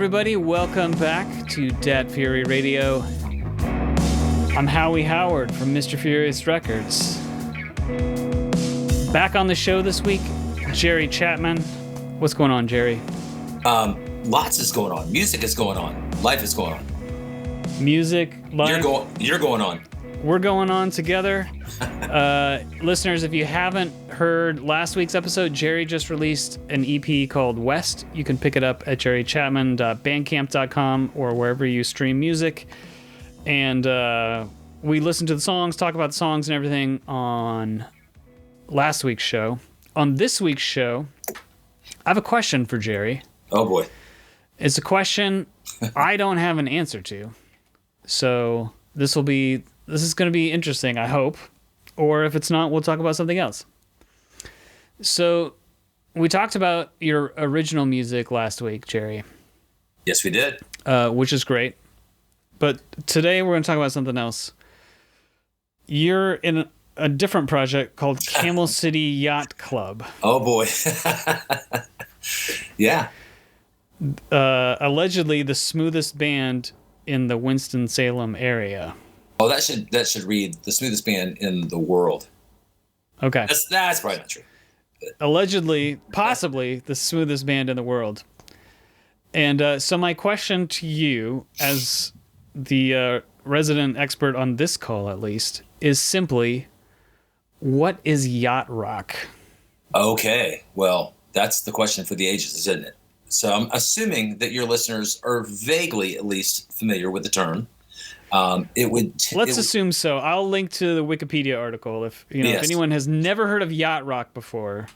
everybody. Welcome back to Dat Fury Radio. I'm Howie Howard from Mr. Furious Records. Back on the show this week, Jerry Chapman. What's going on, Jerry? Lots is going on. Music is going on. Life is going on. Music, life. You're going on. We're going on together. Listeners, if you haven't heard last week's episode, Jerry just released an EP called West. You can pick it up at jerrychapman.bandcamp.com or wherever you stream music. And we listened to the songs, talk about the songs and everything on last week's show. On this week's show, I have a question for Jerry. Oh, boy. It's a question I don't have an answer to. So this is going to be interesting, I hope. Or if it's not, we'll talk about something else. So we talked about your original music last week, Jerry. Yes, we did. Which is great. But today we're going to talk about something else. You're in a different project called Camel City Yacht Club. Oh, boy. Yeah. Allegedly the smoothest band in the Winston-Salem area. Oh, that should read the smoothest band in the world. Okay. That's probably not true. Allegedly, possibly the smoothest band in the world. And so my question to you, as the resident expert on this call at least, is simply, what is yacht rock? Okay, well, that's the question for the ages, isn't it? So I'm assuming that your listeners are vaguely, at least, familiar with the term. Let's assume so. I'll link to the Wikipedia article. If anyone has never heard of yacht rock before,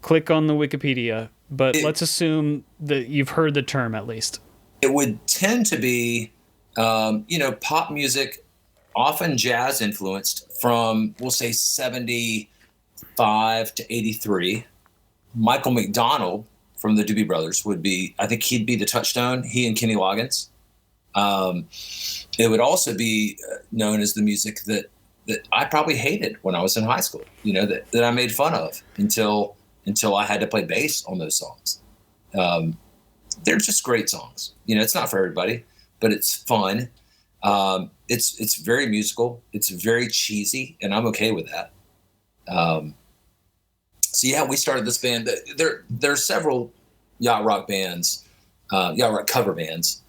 click on the Wikipedia. But let's assume that you've heard the term at least. It would tend to be, pop music, often jazz influenced, from we'll say 75 to 83. Michael McDonald from the Doobie Brothers would be. I think he'd be the touchstone. He and Kenny Loggins. It would also be known as the music that I probably hated when I was in high school, that I made fun of until I had to play bass on those songs. They're just great songs. It's not for everybody, but it's fun. It's very musical. It's very cheesy, and I'm okay with that. So yeah, we started this band. There are several yacht rock bands, yacht rock cover bands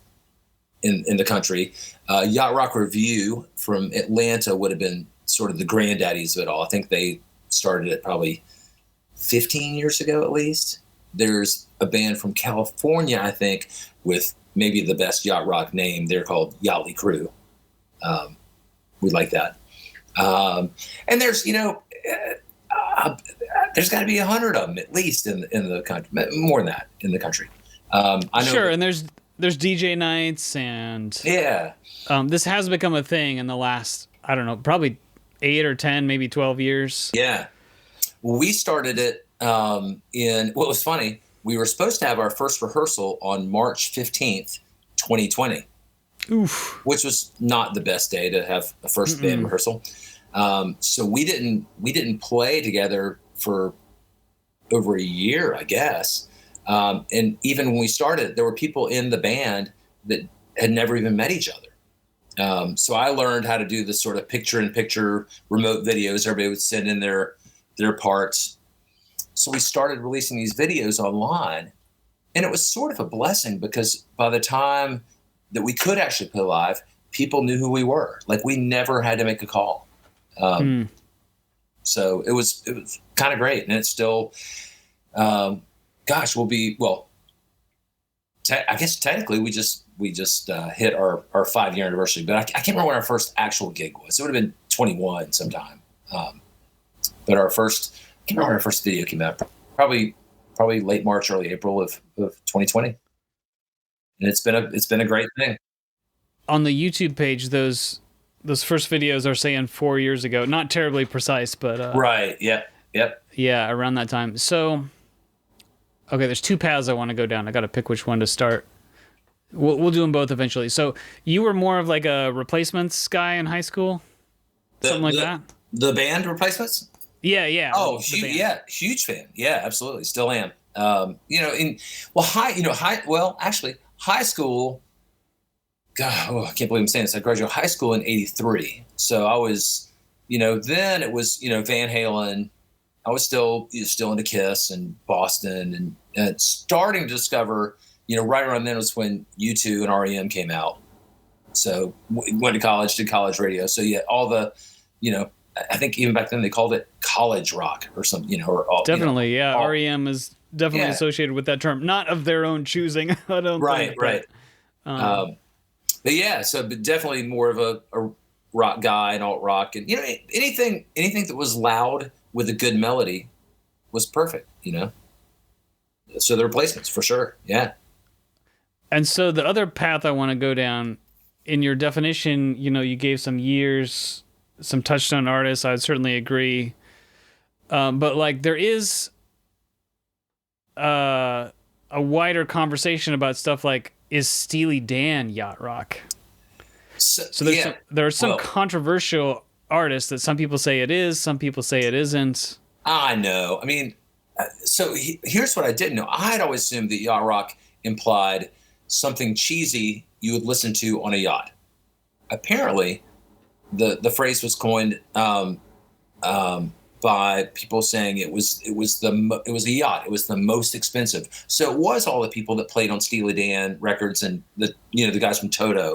in the country. Yacht Rock Review from Atlanta would have been sort of the granddaddies of it all. I think they started it probably 15 years ago at least. There's a band from California, I think, with maybe the best yacht rock name. They're called Yachtly Crew. We like that. And there's, there's got to be 100 of them at least in the country, more than that in the country. I know. Sure, and there's DJ nights, and yeah, this has become a thing in the last, I don't know, probably 8 or 10, maybe 12 years. Yeah. Well, we started it it was funny. We were supposed to have our first rehearsal on March 15th, 2020. Oof. Which was not the best day to have a first band rehearsal. So we didn't play together for over a year, I guess. And even when we started, there were people in the band that had never even met each other. So I learned how to do this sort of picture-in-picture remote videos. Everybody would send in their parts. So we started releasing these videos online. And it was sort of a blessing because by the time that we could actually play live, people knew who we were. Like, we never had to make a call. So it was kind of great. And it's still... I guess technically we just hit our 5-year anniversary, but I can't remember when our first actual gig was. It would have been 21 sometime. But I can't remember when our first video came out. Probably late March, early April of 2020. And it's been a great thing. On the YouTube page, those first videos are saying 4 years ago. Not terribly precise, but right. Yeah. Yep. Yeah, around that time. So. Okay, there's two paths I want to go down. I got to pick which one to start. We'll do them both eventually. So you were more of like a Replacements guy in high school? Something like that? The band Replacements? Yeah. Oh, huge fan. Yeah, absolutely. Still am. Actually, high school, God, I can't believe I'm saying this. I graduated high school in '83. So I was, then it was, Van Halen. I was still into Kiss and Boston and starting to discover, right around then was when U2 and REM came out. So went to college, did college radio. So yeah, all the, I think even back then they called it college rock or something, or all. Definitely, yeah. REM is definitely associated with that term, not of their own choosing. I don't think. Right. But yeah, but definitely more of a rock guy and alt rock, and anything that was loud with a good melody was perfect. So the replacements for sure, yeah. And so the other path I want to go down in your definition, you gave some years, some touchstone artists. I'd certainly agree, but like there is a wider conversation about stuff like, is Steely Dan yacht rock? So there are some controversial artists that some people say it is, some people say it isn't. I know. I mean, so here's what I didn't know. I had always assumed that yacht rock implied something cheesy you would listen to on a yacht. Apparently, the phrase was coined by people saying it was a yacht. It was the most expensive. So it was all the people that played on Steely Dan records and the guys from Toto.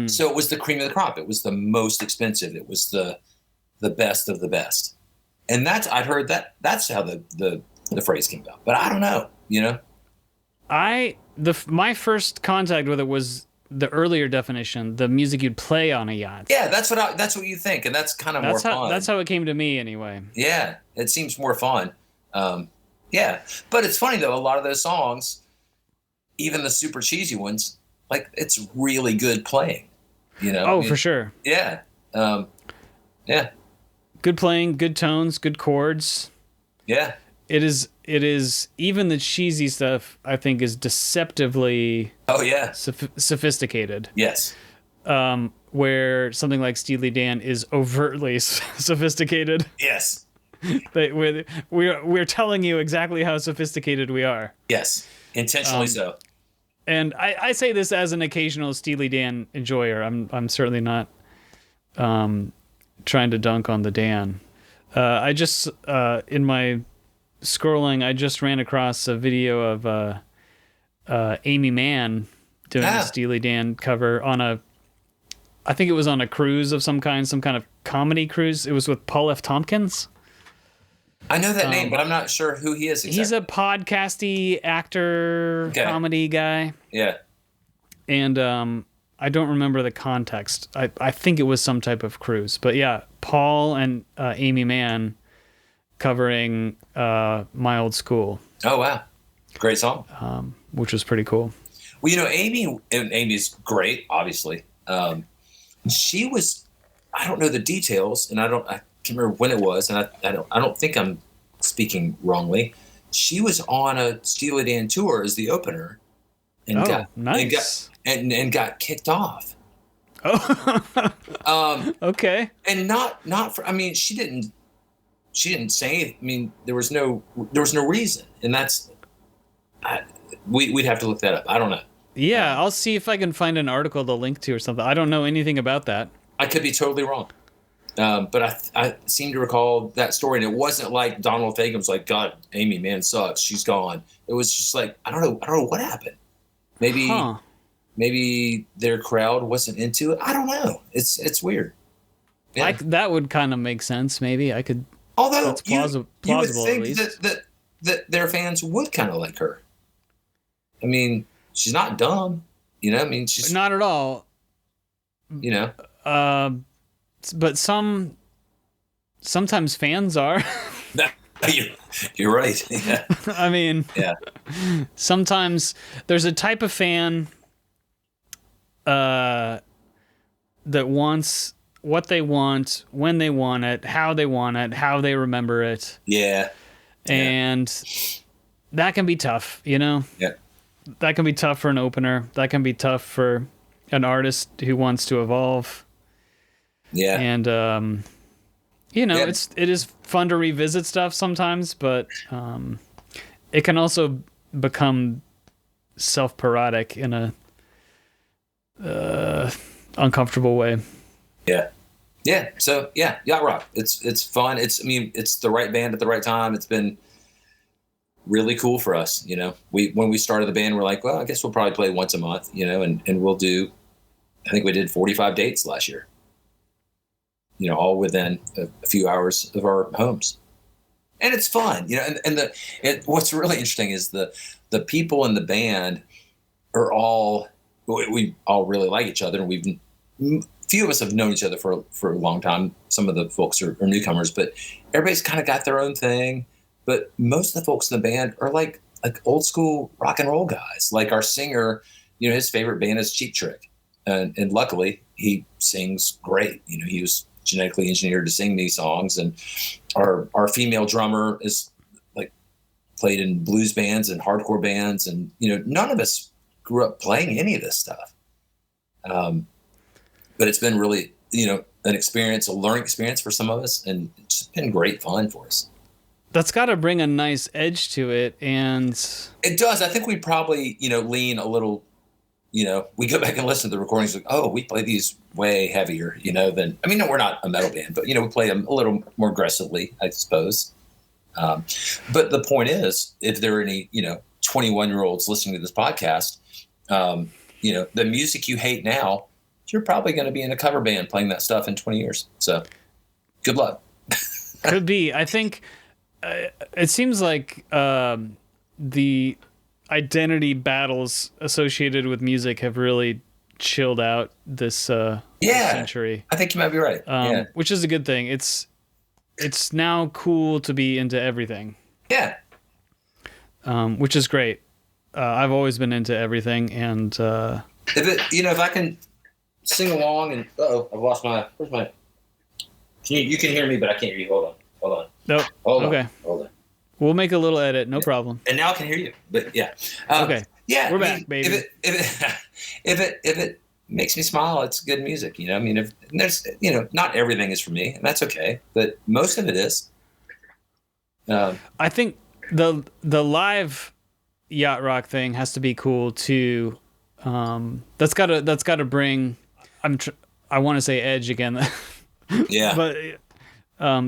So it was the cream of the crop. It was the most expensive. It was the best of the best. And I'd heard that's how the phrase came about. But I don't know. My first contact with it was the earlier definition, the music you'd play on a yacht. Yeah, that's what you think, and that's kind of more fun. That's how it came to me, anyway. Yeah, it seems more fun. Yeah, but it's funny though. A lot of those songs, even the super cheesy ones, like it's really good playing. Oh, for sure. Yeah. Yeah. Good playing, good tones, good chords. Yeah. It is even the cheesy stuff, I think, is deceptively sophisticated. Yes. Where something like Steely Dan is overtly sophisticated. Yes. We're telling you exactly how sophisticated we are. Yes. Intentionally so. And I say this as an occasional Steely Dan enjoyer. I'm certainly not trying to dunk on the Dan. I just in my scrolling, I just ran across a video of Amy Mann doing a Steely Dan cover on I think it was on a cruise of some kind of comedy cruise. It was with Paul F. Tompkins. I know that name, but I'm not sure who he is exactly. He's a podcasty actor, comedy guy. Yeah. And I don't remember the context. I think it was some type of cruise. But yeah, Paul and Amy Mann covering My Old School. Oh, wow. Great song. Which was pretty cool. Well, Amy's great, obviously. She was, I don't know the details, and I can't remember when it was, and I don't think I'm speaking wrongly. She was on a Steely Dan tour as the opener, and got kicked off. Oh, okay. And not for. I mean, she didn't say anything. I mean, there was no reason, and we'd have to look that up. I don't know. Yeah, I'll see if I can find an article to link to or something. I don't know anything about that. I could be totally wrong. But I seem to recall that story, and it wasn't like Donald Fagum's like, God, Amy Mann sucks, she's gone. It was just like, I don't know what happened. Maybe their crowd wasn't into it. I don't know. It's weird. Yeah. That would kind of make sense. Maybe I could. Although that's plausible you would think at least. that their fans would kind of like her. I mean, she's not dumb. I mean, she's not at all. But sometimes fans are. You're right. Yeah. I mean, yeah. Sometimes there's a type of fan that wants what they want, when they want it, how they remember it. Yeah. And that can be tough, Yeah. That can be tough for an opener. That can be tough for an artist who wants to evolve. Yeah. And it is fun to revisit stuff sometimes, but it can also become self-parodic in a uncomfortable way. Yeah. Yeah. So yeah, yacht rock. It's fun. It's the right band at the right time. It's been really cool for us. When we started the band, we're like, well, I guess we'll probably play once a month, and we'll do, I think we did 45 dates last year, all within a few hours of our homes. And it's fun, what's really interesting is the people in the band are we all really like each other, and few of us have known each other for a long time. Some of the folks are newcomers, but everybody's kind of got their own thing. But most of the folks in the band are like old school rock and roll guys. Like our singer, his favorite band is Cheap Trick. And luckily he sings great. He was genetically engineered to sing these songs. And our female drummer is played in blues bands and hardcore bands. And, none of us grew up playing any of this stuff. But it's been really, an experience, a learning experience for some of us. And it's been great fun for us. That's got to bring a nice edge to it. And it does. I think we probably, lean a little, we go back and listen to the recordings like, oh, we play these way heavier, than, we're not a metal band, but, we play them a little more aggressively, I suppose. But the point is, if there are any, 21-year-olds listening to this podcast, the music you hate now, you're probably going to be in a cover band playing that stuff in 20 years. So good luck. Could be. I think it seems like the identity battles associated with music have really chilled out this century. I think you might be right. Which is a good thing. It's now cool to be into everything. Yeah. Which is great. I've always been into everything, and if I can sing along and I've lost where's my you can hear me but I can't hear you. Hold on. Nope. Hold on. We'll make a little edit, no problem. And now I can hear you. But yeah. Okay. Yeah. We're back, baby. If it makes me smile, it's good music, if there's not everything is for me, and that's okay, but most of it is. I think the live yacht rock thing has to be cool too. That's gotta bring. I want to say edge again. Yeah. But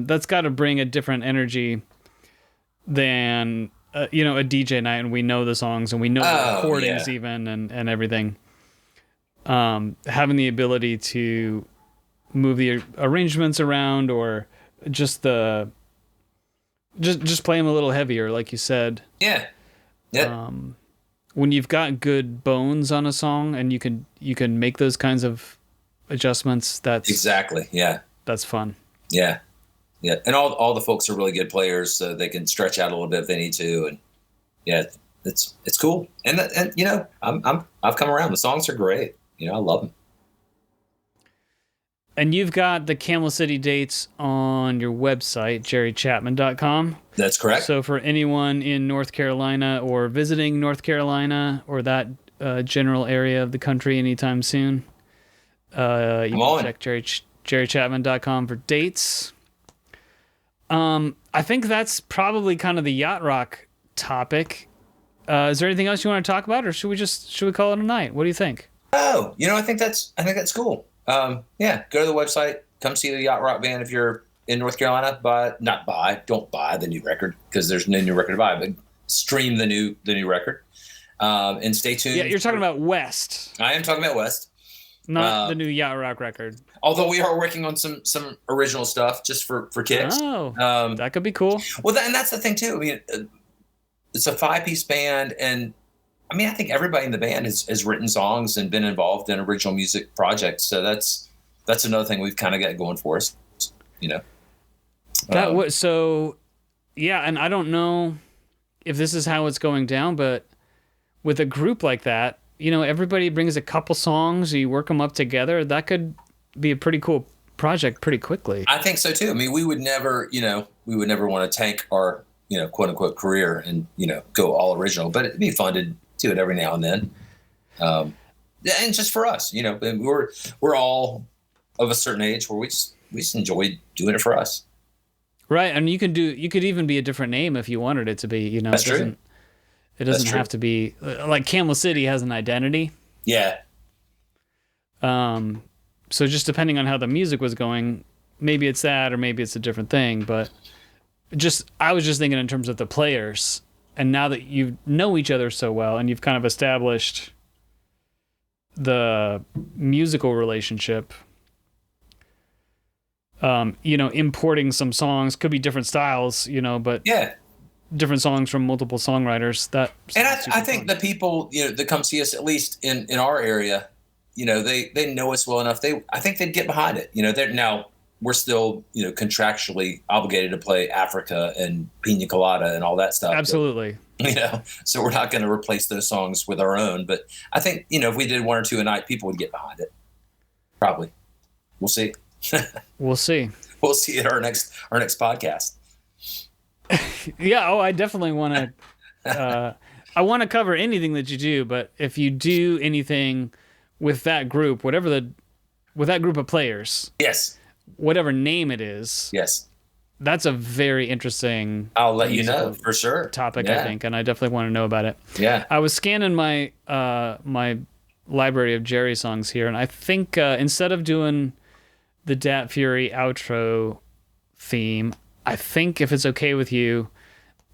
that's got to bring a different energy than a DJ night, and we know the songs and we know the recordings even and everything. Having the ability to move the arrangements around, or just play them a little heavier, like you said. Yeah. Yeah. When you've got good bones on a song and you can make those kinds of adjustments, that's exactly. Yeah. That's fun. Yeah. Yeah. And all the folks are really good players, so they can stretch out a little bit if they need to. And yeah, it's cool. And I've come around. The songs are great. I love them. And you've got the Camel City dates on your website, jerrychapman.com. That's correct. So for anyone in North Carolina or visiting North Carolina or that general area of the country anytime soon, you can check jerrychapman.com for dates. I think that's probably kind of the yacht rock topic. Is there anything else you want to talk about, or should we call it a night? What do you think? Oh, I think that's cool. Yeah, go to the website, come see the Yacht Rock Band if you're in North Carolina. Don't buy the new record, because there's no new record to buy, but stream the new record. And stay tuned. Yeah, you're talking about West. I am talking about West. Not the new Yacht Rock record. Although we are working on some original stuff just for kicks. Oh, that could be cool. Well, and that's the thing too. It's a 5-piece band, and I think everybody in the band has written songs and been involved in original music projects. So that's another thing we've kind of got going for us, and I don't know if this is how it's going down, but with a group like that, everybody brings a couple songs, you work them up together. That could be a pretty cool project pretty quickly. I think so too. We would never want to tank our, quote unquote career and, go all original, but it'd be fun to do it every now and then. And just for us, we're all of a certain age where we just enjoy doing it for us. Right. And you could even be a different name if you wanted it to be, That's true. It doesn't have to be like Camel City has an identity. Yeah. So just depending on how the music was going, maybe it's that or maybe it's a different thing. But I was just thinking in terms of the players. And now that you know each other so well and you've kind of established the musical relationship, importing some songs could be different styles, but different songs from multiple songwriters. And I think the people that come see us, at least in our area, they know us well enough. I think they'd get behind it. Now we're still contractually obligated to play Africa and Pina Colada and all that stuff. Absolutely. So we're not going to replace those songs with our own. But I think if we did one or two a night, people would get behind it. Probably. We'll see. We'll see. We'll see at our next podcast. Yeah. Oh, I definitely want to. I want to cover anything that you do, but if you do anything with that group, with that group of players, yes, whatever name it is, yes, that's a very interesting. I'll let you know for sure. Topic, I think, and I definitely want to know about it. Yeah, I was scanning my my library of Jerry songs here, and I think instead of doing the Dat Fury outro theme, I think if it's okay with you,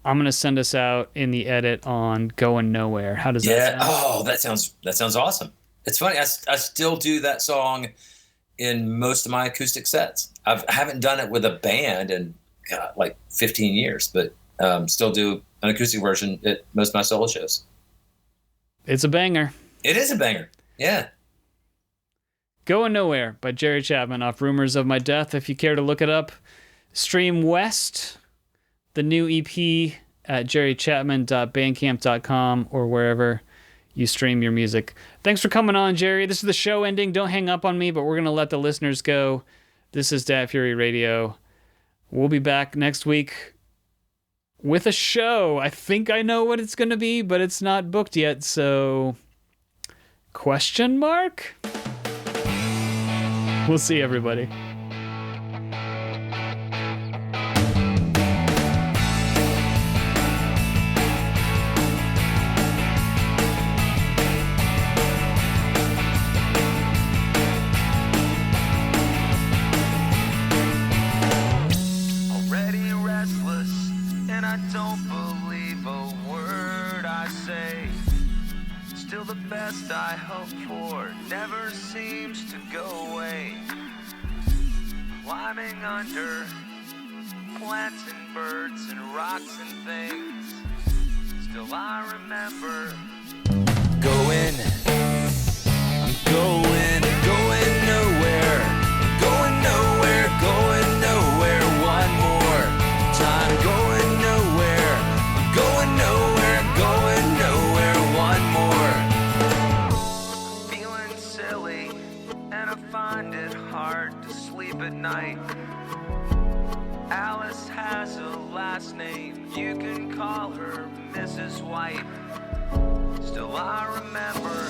I'm gonna send us out in the edit on "Going Nowhere." How does that sound? Oh, that sounds awesome. It's funny. I still do that song in most of my acoustic sets. I haven't done it with a band in like 15 years, but still do an acoustic version at most of my solo shows. It's a banger. It is a banger. Yeah. "Going Nowhere" by Jerry Chapman off Rumors of My Death. If you care to look it up, stream West, the new EP, at jerrychapman.bandcamp.com or wherever you stream your music. Thanks for coming on, Jerry. This is the show ending. Don't hang up on me, but we're going to let the listeners go. This is Dat Fury Radio. We'll be back next week with a show. I think I know what it's going to be, but it's not booked yet, so question mark? We'll see everybody. I hope for never seems to go away. Climbing under plants and birds and rocks and things. Still I remember going nowhere. Going nowhere, going nowhere. One more time, going nowhere. Going nowhere, going nowhere. One more. And I find it hard to sleep at night. Alice has a last name. You can call her Mrs. White. Still I remember